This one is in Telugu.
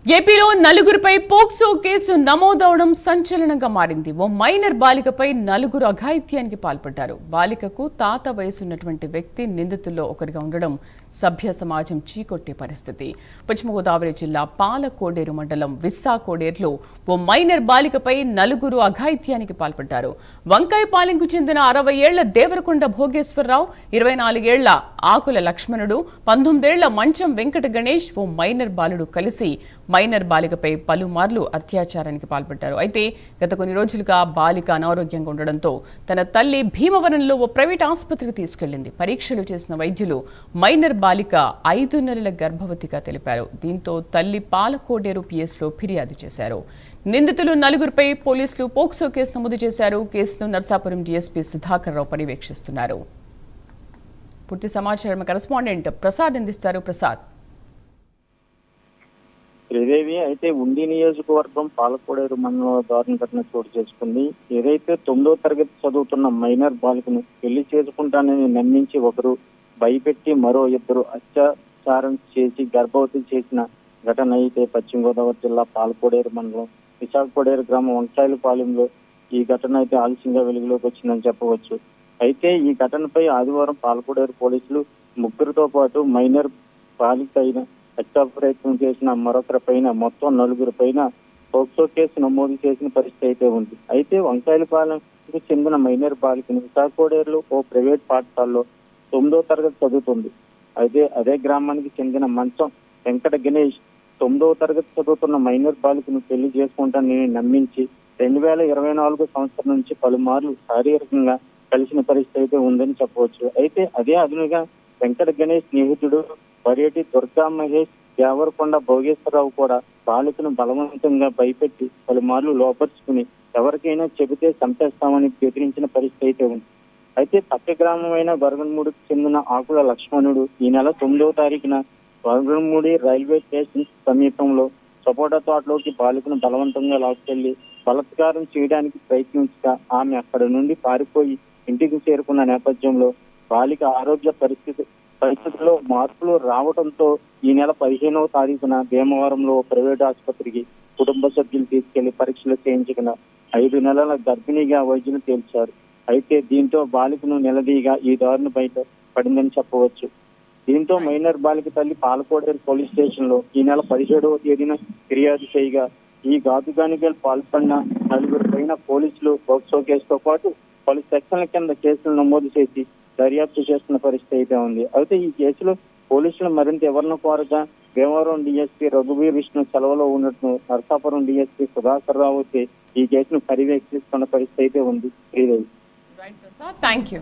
ఏపీలో నలుగురిపై పోక్సో కేసు నమోదవడం సంచలనంగా మారింది. ఓ మైనర్ బాలికపై నలుగురు అఘాయిత్యానికి పాల్పడ్డారు. బాలికకు తాత వయసున్నటువంటి వ్యక్తి నిందితుల్లో ఒకరిగా ఉండడం సభ్య సమాజం చీకొట్టే పరిస్థితి. పశ్చిమ గోదావరి జిల్లా పాలకోడేరు మండలం విస్సాకోడేరులో ఓ మైనర్ బాలికపై నలుగురు అఘాయిత్యానికి పాల్పడ్డారు. వంకాయపాలెంకు చెందిన 60 ఏళ్ల దేవరకొండ భోగేశ్వరరావు, 24 ఏళ్ల ఆకుల లక్ష్మణుడు, 19 ఏళ్ల మంచం వెంకట గణేష్ ఓ మైనర్ బాలుడు కలిసి మైనర్ బాలికపై పలుమార్లు అత్యాచారానికి పాల్పడ్డారు. అయితే గత కొన్ని రోజులుగా బాలిక అనారోగ్యంగా ఉండడంతో తన తల్లి భీమవరంలో ఓ ప్రైవేట్ ఆసుపత్రికి తీసుకెళ్లింది. పరీక్షలు చేసిన వైద్యులు మైనర్ బాలిక 5 నెలల గర్భవతిగా తెలిపారు. దీంతో తల్లి పాలకోడేరు పిఎస్లో ఫిర్యాదు చేశారు. నిందితులు నలుగురిపై పోలీసులు పోక్సో కేసు నమోదు చేశారు. కేసును నర్సాపురం డీఎస్పీ సుధాకర్ రావు పర్యవేక్షిస్తున్నారు. పూర్తి సమాచారం కరెస్పాండెంట్ ప్రసాద్ అందిస్తారు. ప్రసాద్. శ్రీదేవి అయితే ఉండి నియోజకవర్గం పాలకోడేరు మండలంలో దారుణ ఘటన చోటు చేసుకుంది. ఏదైతే 9వ తరగతి చదువుతున్న మైనర్ బాలికను పెళ్లి చేసుకుంటానని నమ్మించి ఒకరు భయపెట్టి మరో ఇద్దరు అత్యాచారం చేసి గర్భవతి చేసిన ఘటన అయితే పశ్చిమ గోదావరి జిల్లా పాలకోడేరు మండలం విశాఖకోడేరు గ్రామం వంకాయలపాలెంలో ఈ ఘటన అయితే ఆలస్యంగా వెలుగులోకి వచ్చిందని చెప్పవచ్చు. అయితే ఈ ఘటనపై ఆదివారం పాలకోడేరు పోలీసులు ముగ్గురితో పాటు మైనర్ బాలిక అయిన హత్యా ప్రయత్నం చేసిన మరొకరి పైన మొత్తం 9 పైన పోక్సో కేసు నమోదు చేసిన పరిస్థితి అయితే ఉంది. అయితే వంకాయలపాలెంకు చెందిన మైనర్ బాలికను విశాఖకోడేరులో ఓ ప్రైవేట్ పాఠశాలలో 9వ తరగతి చదువుతుంది. అయితే అదే గ్రామానికి చెందిన మంచం వెంకట గణేష్ 9వ తరగతి చదువుతున్న మైనర్ బాలికను పెళ్లి చేసుకుంటానని నమ్మించి 2024 సంవత్సరం నుంచి పలుమార్లు శారీరకంగా కలిసిన పరిస్థితి అయితే ఉందని చెప్పవచ్చు. అయితే అదే అదునుగా వెంకట గణేష్ స్నేహితుడు పర్యటి దుర్గా మహేష్ దేవరకొండ భోగేశ్వరరావు కూడా బాలికను బలవంతంగా భయపెట్టి పలుమార్లు లోపరుచుకుని ఎవరికైనా చెబితే చంపేస్తామని బెదిరించిన పరిస్థితి అయితే ఉంది. అయితే పక్క గ్రామమైన వరగన్మూడికి చెందిన ఆకుల లక్ష్మణుడు ఈ నెల 9వ తారీఖున వరగన్మూడి రైల్వే స్టేషన్ సమీపంలో సపోటా తోటలోకి బాలికను బలవంతంగా లాక్కెళ్లి బలాత్కారం చేయడానికి ప్రయత్నించగా ఆమె అక్కడి నుండి పారిపోయి ఇంటికి చేరుకున్న నేపథ్యంలో బాలిక ఆరోగ్య పరిస్థితుల్లో మార్పులు రావడంతో ఈ నెల 15వ తారీఖున భీమవరంలో ప్రైవేట్ ఆసుపత్రికి కుటుంబ సభ్యులు తీసుకెళ్లి పరీక్షలు చేయించుకున్న 5 నెలల గర్భిణిగా వైద్యులు తేల్చారు. అయితే దీంతో బాలికను నిలదీగా ఈ దారుణ బయట పడిందని చెప్పవచ్చు. దీంతో మైనర్ బాలిక తల్లి పాలకోడేరు పోలీస్ స్టేషన్ లో ఈ నెల 17వ తేదీన ఫిర్యాదు చేయగా ఈ ఘాతుకానికి పాల్పడిన 9 పైన పోలీసులు పోక్సో కేసుతో పాటు పలు సెక్షన్ల కింద కేసులు నమోదు చేసి దర్యాప్తు చేస్తున్న పరిస్థితి అయితే ఉంది. అయితే ఈ కేసులో పోలీసులు మరింత ఎవరిని కోరగా భీమవరం డీఎస్పీ రఘువీర్ విష్ణు సెలవులో ఉన్నట్టు నరసాపురం డీఎస్పీ సుధాకర్ రావు ఈ కేసును పర్యవేక్షిస్తున్న పరిస్థితి అయితే ఉంది. శ్రీదేవి. Thank you.